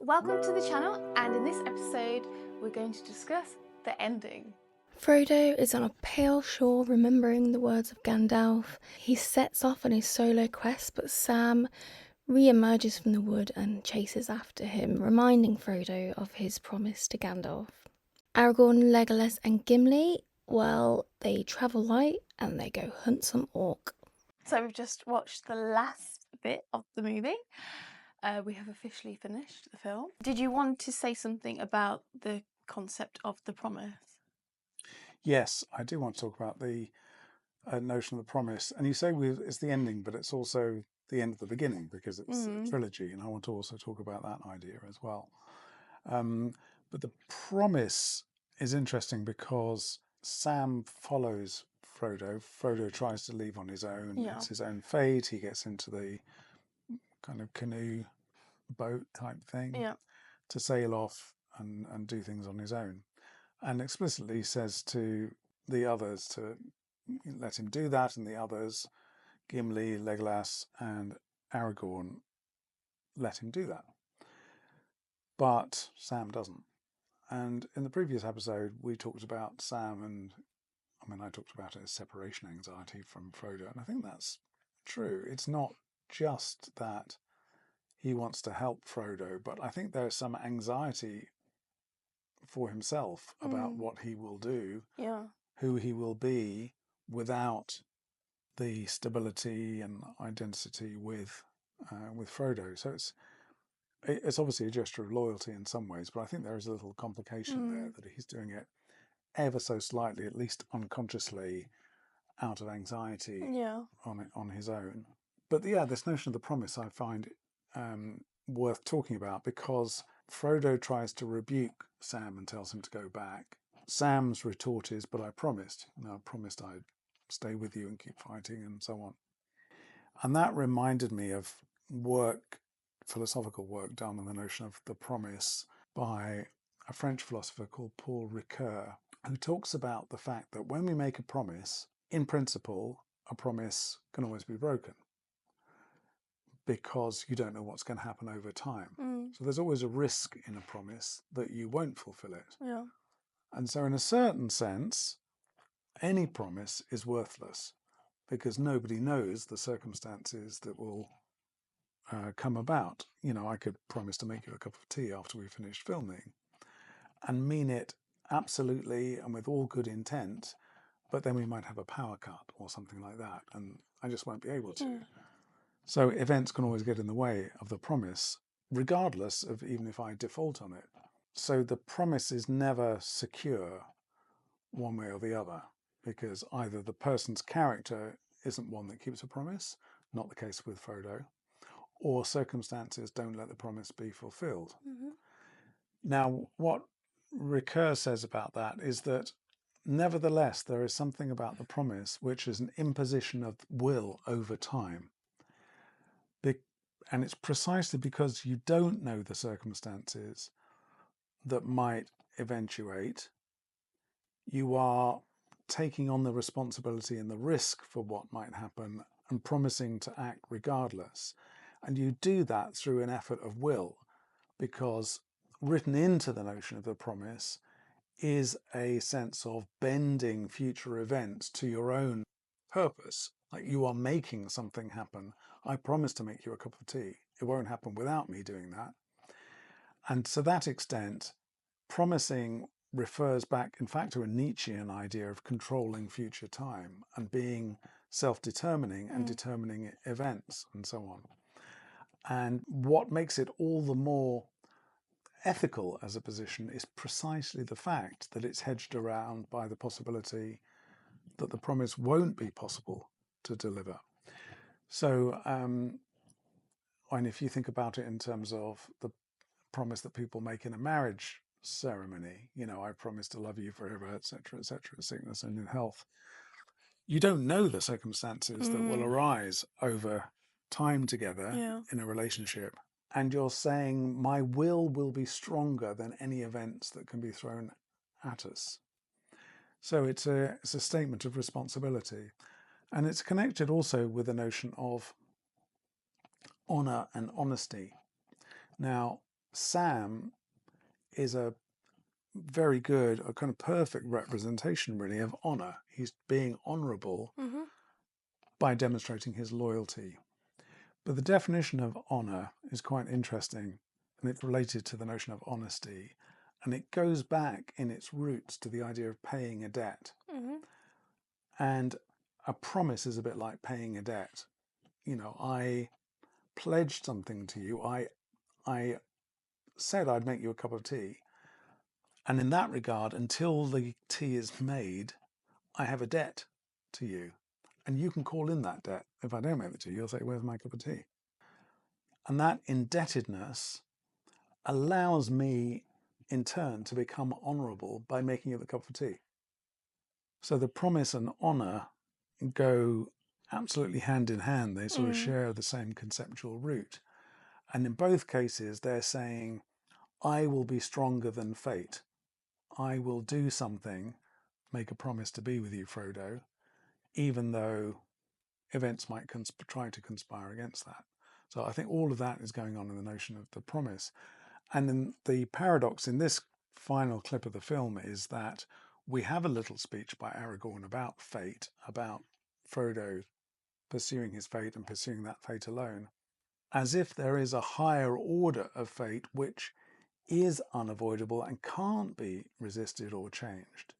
welcome to the channel, and in this episode we're going to discuss the ending. Frodo is on a pale shore remembering the words of Gandalf. He sets off on his solo quest, but Sam re-emerges from the wood and chases after him, reminding Frodo of his promise to Gandalf. Aragorn, Legolas and Gimli, well, they travel light and they go hunt some orc. So we've just watched the last bit of the movie. We have officially finished the film. Did you want to say something about the concept of the promise? Yes, I do want to talk about the notion of the promise. And you say it's the ending, but it's also the end of the beginning because it's a trilogy. And I want to also talk about that idea as well. But the promise is interesting because Sam follows Frodo. Frodo tries to leave on his own. Yeah. It's his own fate. He gets into the kind of canoe boat type thing to sail off and do things on his own. And explicitly says to the others to let him do that, and the others, Gimli, Legolas and Aragorn, let him do that. But Sam doesn't. And in the previous episode we talked about Sam, and I talked about it as separation anxiety from Frodo, and I think that's true. It's not just that he wants to help Frodo, but I think there's some anxiety for himself about what he will do, who he will be without the stability and identity with Frodo. So it's obviously a gesture of loyalty in some ways, but I think there is a little complication there that he's doing it ever so slightly, at least unconsciously, out of anxiety on his own. But this notion of the promise I find worth talking about, because Frodo tries to rebuke Sam and tells him to go back. Sam's retort is, but I promised. I promised I'd stay with you and keep fighting and so on. And that reminded me of philosophical work done on the notion of the promise by a French philosopher called Paul Ricoeur, who talks about the fact that when we make a promise, in principle, a promise can always be broken, because you don't know what's going to happen over time. So there's always a risk in a promise that you won't fulfill it. And so in a certain sense, any promise is worthless, because nobody knows the circumstances that will come about. I could promise to make you a cup of tea after we finished filming and mean it absolutely and with all good intent, but then we might have a power cut or something like that, and I just won't be able to. So events can always get in the way of the promise, regardless of even if I default on it. So the promise is never secure one way or the other, because either the person's character isn't one that keeps a promise, not the case with Frodo, or circumstances don't let the promise be fulfilled. Now, what Ricoeur says about that is that nevertheless there is something about the promise which is an imposition of will over time. And it's precisely because you don't know the circumstances that might eventuate, you are taking on the responsibility and the risk for what might happen and promising to act regardless. And you do that through an effort of will, because written into the notion of the promise is a sense of bending future events to your own purpose. Like, you are making something happen. I promise to make you a cup of tea. It won't happen without me doing that. And to that extent, promising refers back, in fact, to a Nietzschean idea of controlling future time and being self-determining and determining events and so on. And what makes it all the more ethical as a position is precisely the fact that it's hedged around by the possibility that the promise won't be possible to deliver. So, and if you think about it in terms of the promise that people make in a marriage ceremony, I promise to love you forever, etc., sickness and in health, you don't know the circumstances that will arise over time together in a relationship. And you're saying my will be stronger than any events that can be thrown at us. So it's a statement of responsibility. And it's connected also with the notion of honour and honesty. Now, Sam is a very good, a kind of perfect representation, really, of honour. He's being honourable by demonstrating his loyalty. But the definition of honour is quite interesting, and it's related to the notion of honesty. And it goes back in its roots to the idea of paying a debt. And a promise is a bit like paying a debt. You know, I pledged something to you. I said I'd make you a cup of tea. And in that regard, until the tea is made, I have a debt to you. And you can call in that debt. If I don't make the tea, you'll say, where's my cup of tea? And that indebtedness allows me, in turn, to become honourable by making you the cup of tea. So the promise and honour go absolutely hand in hand. They sort of share the same conceptual root. And in both cases, they're saying, I will be stronger than fate. I will do something, make a promise to be with you, Frodo, even though events might try to conspire against that. So I think all of that is going on in the notion of the promise. And then the paradox in this final clip of the film is that we have a little speech by Aragorn about fate, about Frodo pursuing his fate and pursuing that fate alone, as if there is a higher order of fate which is unavoidable and can't be resisted or changed.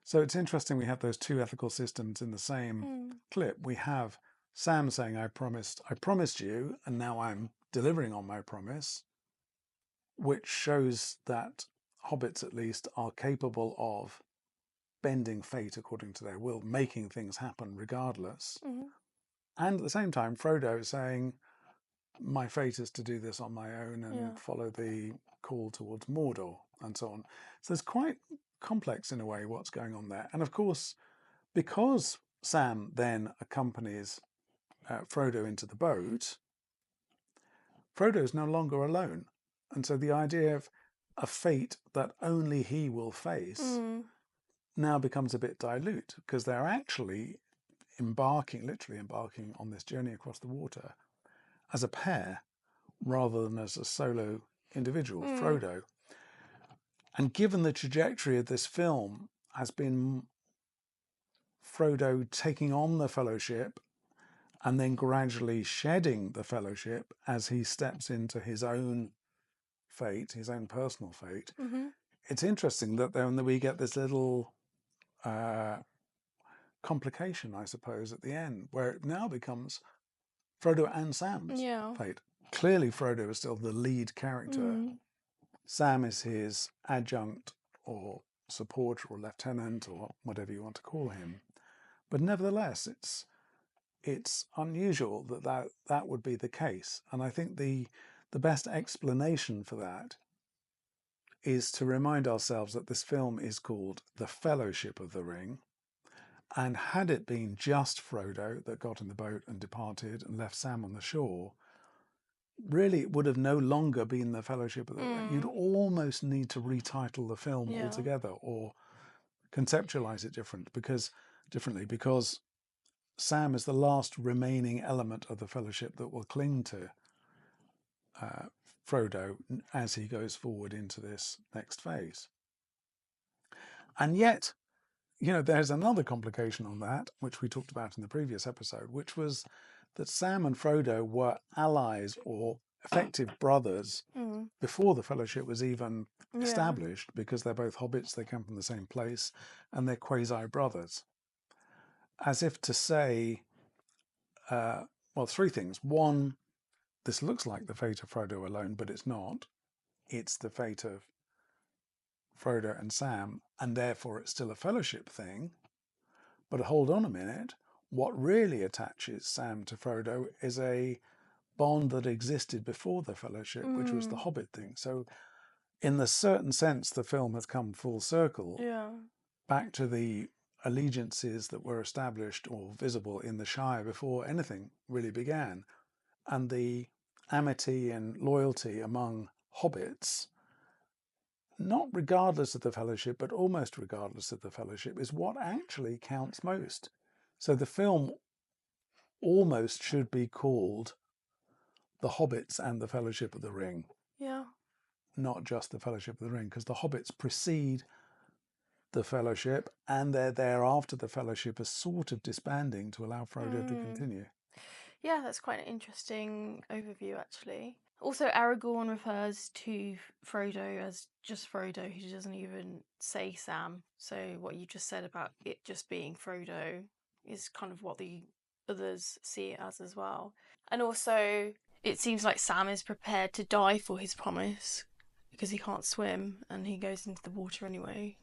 So it's interesting we have those two ethical systems in the same clip. We have Sam saying, I promised you, and now I'm delivering on my promise, which shows that hobbits, at least, are capable of bending fate according to their will, making things happen regardless. And at the same time, Frodo saying, my fate is to do this on my own and follow the call towards Mordor and so on. So it's quite complex in a way what's going on there. And of course, because Sam then accompanies Frodo into the boat, Frodo is no longer alone. And so the idea of a fate that only he will face now becomes a bit dilute, because they're actually literally embarking on this journey across the water as a pair rather than as a solo individual, Frodo. And given the trajectory of this film has been Frodo taking on the fellowship and then gradually shedding the fellowship as he steps into his own fate, his own personal fate, it's interesting that then we get this little complication, I suppose, at the end, where it now becomes Frodo and Sam's fate. Clearly, Frodo is still the lead character. Sam is his adjunct or supporter or lieutenant or whatever you want to call him. But nevertheless, it's unusual that would be the case. And I think the best explanation for that is to remind ourselves that this film is called The Fellowship of the Ring. And had it been just Frodo that got in the boat and departed and left Sam on the shore, really it would have no longer been The Fellowship of the Ring. You'd almost need to retitle the film altogether or conceptualize it differently because Sam is the last remaining element of the Fellowship that will cling to Frodo as he goes forward into this next phase. And yet, there's another complication on that, which we talked about in the previous episode, which was that Sam and Frodo were allies or effective brothers before the Fellowship was even established, because they're both hobbits, they come from the same place, and they're quasi-brothers. As if to say, three things. One, this looks like the fate of Frodo alone, but it's not. It's the fate of Frodo and Sam, and therefore it's still a Fellowship thing. But hold on a minute, what really attaches Sam to Frodo is a bond that existed before the Fellowship, which was the Hobbit thing. So in the certain sense, the film has come full circle back to the allegiances that were established or visible in the Shire before anything really began. And the amity and loyalty among hobbits, not regardless of the Fellowship, but almost regardless of the Fellowship, is what actually counts most. So the film almost should be called The Hobbits and the Fellowship of the Ring. Yeah. not just the Fellowship of the Ring, because the hobbits precede the Fellowship, and they're there after the Fellowship is sort of disbanding to allow Frodo to continue. Yeah, that's quite an interesting overview, actually. Also, Aragorn refers to Frodo as just Frodo. He doesn't even say Sam. So what you just said about it just being Frodo is kind of what the others see it as well. And also, it seems like Sam is prepared to die for his promise because he can't swim and he goes into the water anyway.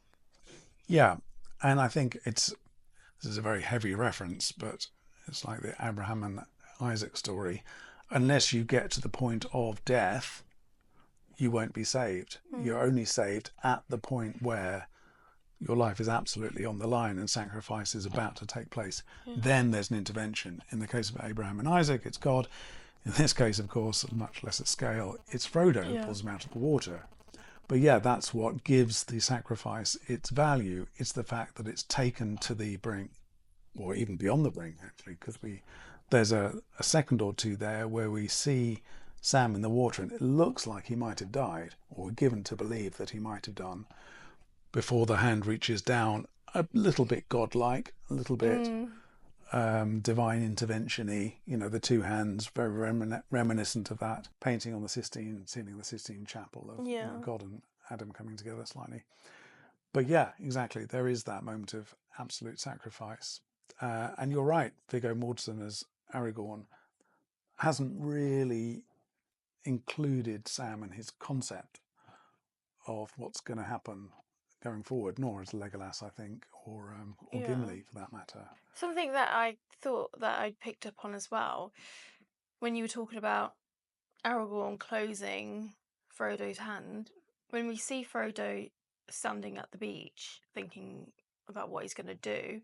Yeah, and I think this is a very heavy reference, but it's like the Abraham and Isaac story. Unless you get to the point of death, you won't be saved. You're only saved at the point where your life is absolutely on the line and sacrifice is about to take place. Then there's an intervention. In the case of Abraham and Isaac, it's God. In this case, of course, at a much lesser scale, it's Frodo who pulls him out of the water. But yeah, that's what gives the sacrifice its value. It's the fact that it's taken to the brink, or even beyond the brink, actually, because there's a second or two there where we see Sam in the water, and it looks like he might have died, or given to believe that he might have done, before the hand reaches down, a little bit godlike, a little bit divine intervention-y. You know, the two hands, very reminiscent of that painting on the Sistine, ceiling of the Sistine Chapel of God and Adam coming together slightly. But yeah, exactly. There is that moment of absolute sacrifice. And you're right, Viggo Mortensen as Aragorn hasn't really included Sam and his concept of what's going to happen going forward, nor as Legolas, I think, or Gimli for that matter. Something that I thought that I picked up on as well, when you were talking about Aragorn closing Frodo's hand, when we see Frodo standing at the beach thinking about what he's going to do,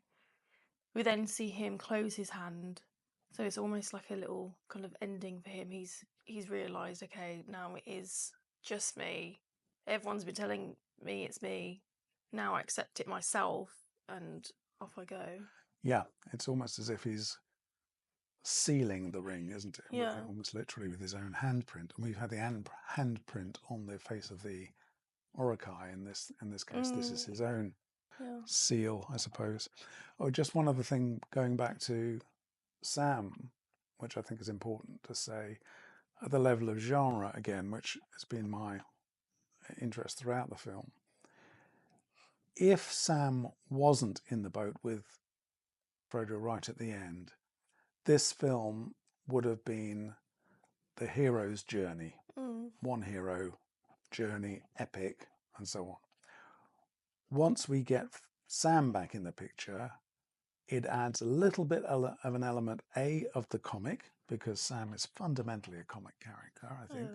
we then see him close his hand. So it's almost like a little kind of ending for him. He's realised, okay, now it is just me. Everyone's been telling me it's me. Now I accept it myself, and off I go. Yeah, it's almost as if he's sealing the ring, isn't it? Yeah. Almost literally with his own handprint. And we've had the handprint on the face of the Uruk-hai in this case. This is his own seal, I suppose. Oh, just one other thing, going back to Sam, which I think is important to say, at the level of genre again, which has been my interest throughout the film. If Sam wasn't in the boat with Frodo right at the end, this film would have been the hero's journey. One hero journey, epic, and so on. Once we get Sam back in the picture, it adds a little bit of an element, of the comic, because Sam is fundamentally a comic character, I think,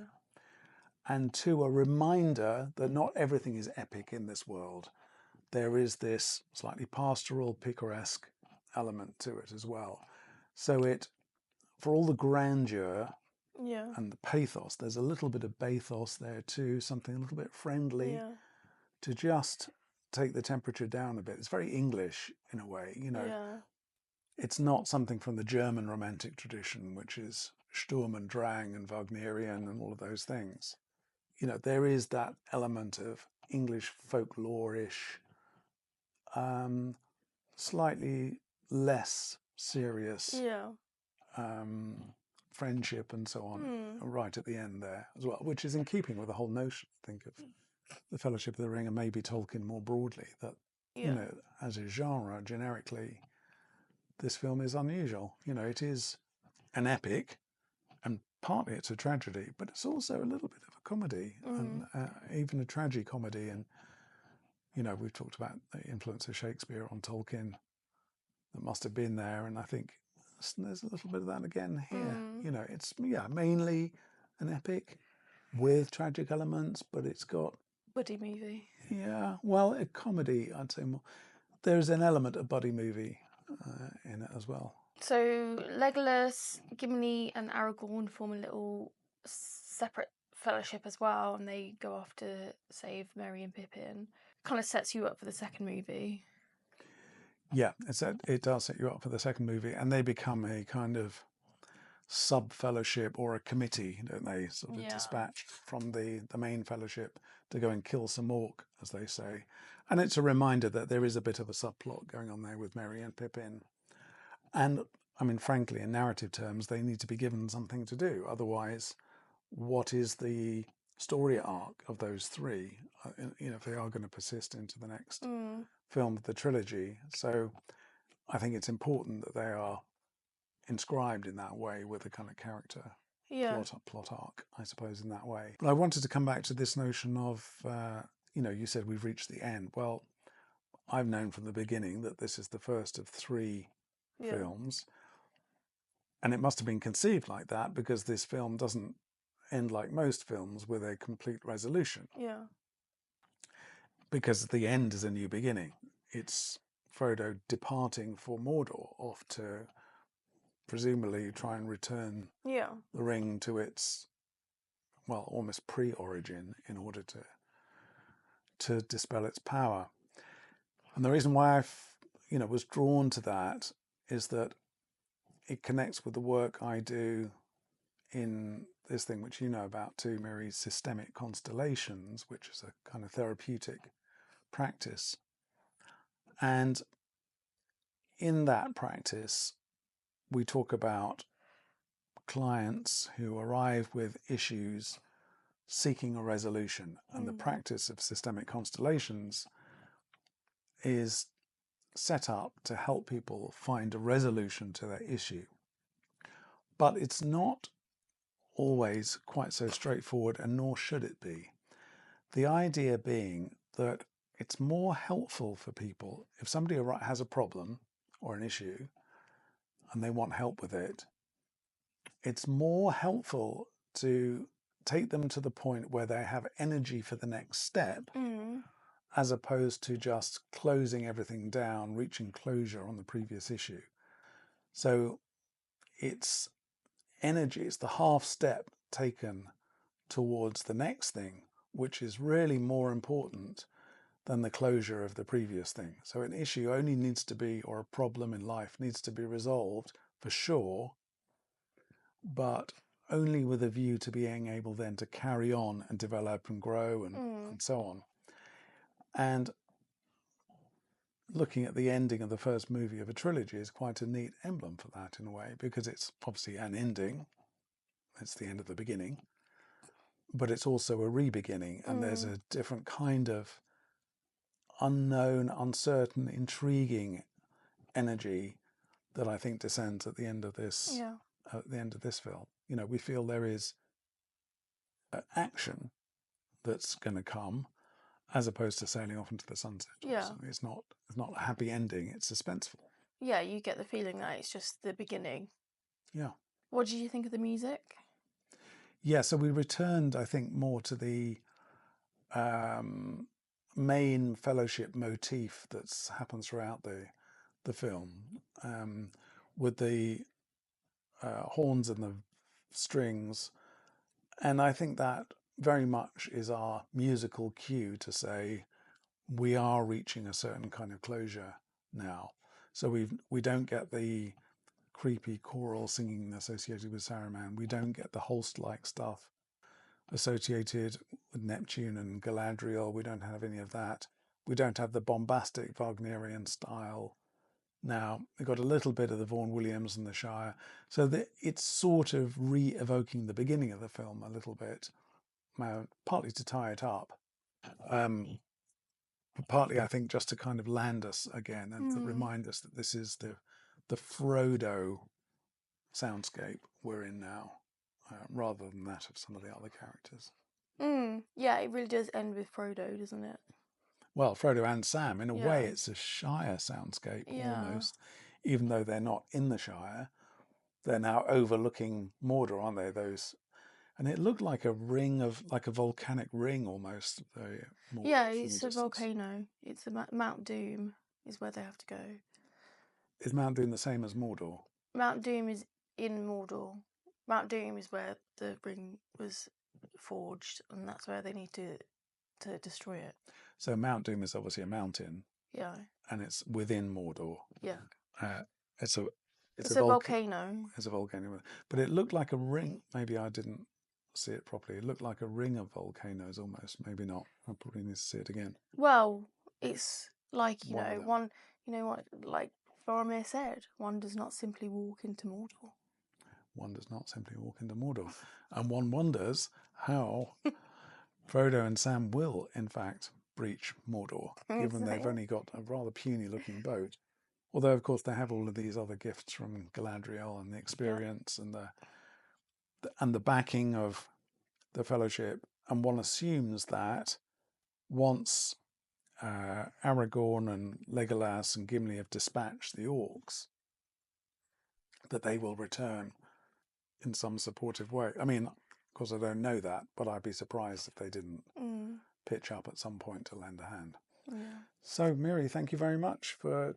and two, a reminder that not everything is epic in this world. There is this slightly pastoral, picaresque element to it as well. So for all the grandeur and the pathos, there's a little bit of bathos there too, something a little bit friendly to just take the temperature down a bit. It's very English in a way, you know. It's not something from the German romantic tradition, which is Sturm und Drang and Wagnerian and all of those things. You know, there is that element of English folklore-ish, slightly less serious friendship and so on right at the end there as well, which is in keeping with the whole notion, I think, of the Fellowship of the Ring and maybe Tolkien more broadly, that, you know, as a genre, generically, this film is unusual. You know, it is an epic, and partly it's a tragedy, but it's also a little bit of a comedy, and even a tragicomedy. And, you know, we've talked about the influence of Shakespeare on Tolkien that must have been there, and I think there's a little bit of that again here. You know, it's mainly an epic with tragic elements, but it's got buddy movie. Yeah, well, a comedy, I'd say more. There's an element of buddy movie in it as well. So Legolas, Gimli, and Aragorn form a little separate fellowship as well, and they go off to save Merry and Pippin. Kind of sets you up for the second movie. Yeah, it does set you up for the second movie, and they become a kind of sub-fellowship or a committee, don't they, sort of Yeah. dispatched from the main fellowship to go and kill some orc, as they say. And it's a reminder that there is a bit of a subplot going on there with Merry and Pippin. And, I mean, frankly, in narrative terms, they need to be given something to do. Otherwise, what is the story arc of those three, if they are going to persist into the next film of the trilogy? So I think it's important that they are inscribed in that way with a kind of character plot arc, I suppose, in that way. But I wanted to come back to this notion of, you said we've reached the end. Well, I've known from the beginning that this is the first of three films. And it must have been conceived like that because this film doesn't end like most films with a complete resolution. Yeah. Because the end is a new beginning. It's Frodo departing for Mordor, off to presumably try and return the ring to its, well, almost pre-origin in order to dispel its power. And the reason why I was drawn to that is that it connects with the work I do in this thing which you know about too, Mary, systemic constellations, which is a kind of therapeutic practice. And in that practice, we talk about clients who arrive with issues seeking a resolution. And the practice of systemic constellations is set up to help people find a resolution to their issue. But it's not always quite so straightforward, and nor should it be. The idea being that it's more helpful for people if somebody has a problem or an issue and they want help with it. It's more helpful to take them to the point where they have energy for the next step, as opposed to just closing everything down, reaching closure on the previous issue. So it's energy, it's the half step taken towards the next thing, which is really more important than the closure of the previous thing. So an issue only needs to be, or a problem in life needs to be resolved for sure, but only with a view to being able then to carry on and develop and grow and so on. And looking at the ending of the first movie of a trilogy is quite a neat emblem for that in a way, because it's obviously an ending. It's the end of the beginning, but it's also a re-beginning, and there's a different kind of unknown, uncertain, intriguing energy that I think descends at the end of this. At the end of this film, we feel there is action that's going to come, as opposed to sailing off into the sunset. So it's not a happy ending. It's suspenseful. Yeah, you get the feeling that it's just the beginning. Yeah. What did you think of the music? Yeah, so we returned, I think, more to the main fellowship motif that happens throughout the film, with the horns and the strings. And I think that very much is our musical cue to say we are reaching a certain kind of closure now. So we don't get the creepy choral singing associated with Saruman. We don't get the Holst-like stuff associated with Neptune and Galadriel. We don't have any of that. We don't have the bombastic Wagnerian style. Now, we've got a little bit of the Vaughan Williams and the Shire. So it's sort of re-evoking the beginning of the film a little bit, partly to tie it up. Partly, I think, just to kind of land us again and to remind us that this is the Frodo soundscape we're in now, rather than that of some of the other characters. Yeah, it really does end with Frodo, doesn't it? Well, Frodo and Sam, in a way, it's a Shire soundscape almost, even though they're not in the Shire. They're now overlooking Mordor, aren't they? And it looked like a volcanic ring almost. It's a volcano. It's Mount Doom is where they have to go. Is Mount Doom the same as Mordor? Mount Doom is in Mordor. Mount Doom is where the ring was forged, and that's where they need to destroy it. So Mount Doom is obviously a mountain. Yeah. And it's within Mordor. Yeah. It's It's a volcano. It's a volcano, but it looked like a ring. Maybe I didn't see it properly. It looked like a ring of volcanoes almost. Maybe not. I probably need to see it again. Well, it's like, One of them. one, what, like Boromir said, one does not simply walk into Mordor. One does not simply walk into Mordor. And one wonders how Frodo and Sam will, in fact, breach Mordor, given they've only got a rather puny-looking boat. Although, of course, they have all of these other gifts from Galadriel and the experience and the backing of the Fellowship. And one assumes that once Aragorn and Legolas and Gimli have dispatched the orcs, that they will return in some supportive way. I mean, of course, I don't know that, but I'd be surprised if they didn't pitch up at some point to lend a hand. Yeah. So, Miri, thank you very much for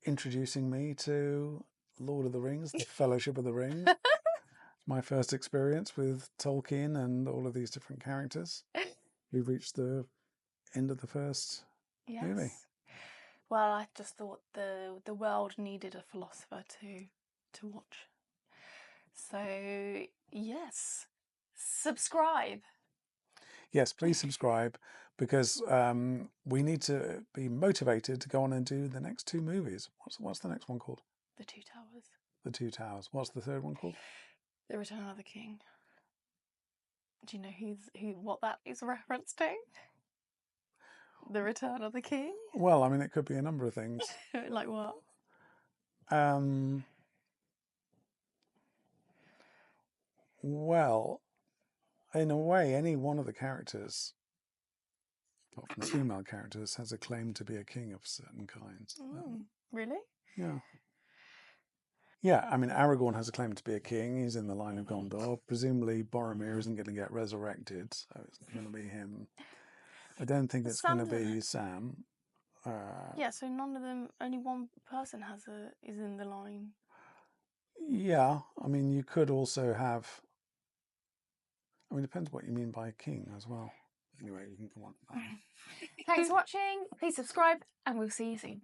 introducing me to Lord of the Rings, the Fellowship of the Ring. My first experience with Tolkien and all of these different characters. We've reached the end of the first movie. Well, I just thought the world needed a philosopher to watch. So, yes, subscribe. Yes, please subscribe, because we need to be motivated to go on and do the next two movies. What's the next one called? The Two Towers. The Two Towers. What's the third one called? The Return of the King. Do you know what that is a reference to? The Return of the King? Well, I mean, it could be a number of things. Like what? Well, in a way, any one of the characters, apart from the female characters, has a claim to be a king of certain kinds. Really? Yeah. Yeah, I mean, Aragorn has a claim to be a king. He's in the line of Gondor. Presumably, Boromir isn't going to get resurrected, so it's not going to be him. I don't think it's going to be Sam. Yeah, so none of them, only one person is in the line. Yeah, I mean, you could also have. I mean, it depends what you mean by king as well. Anyway, you can come on. Thanks for watching. Please subscribe, and we'll see you soon.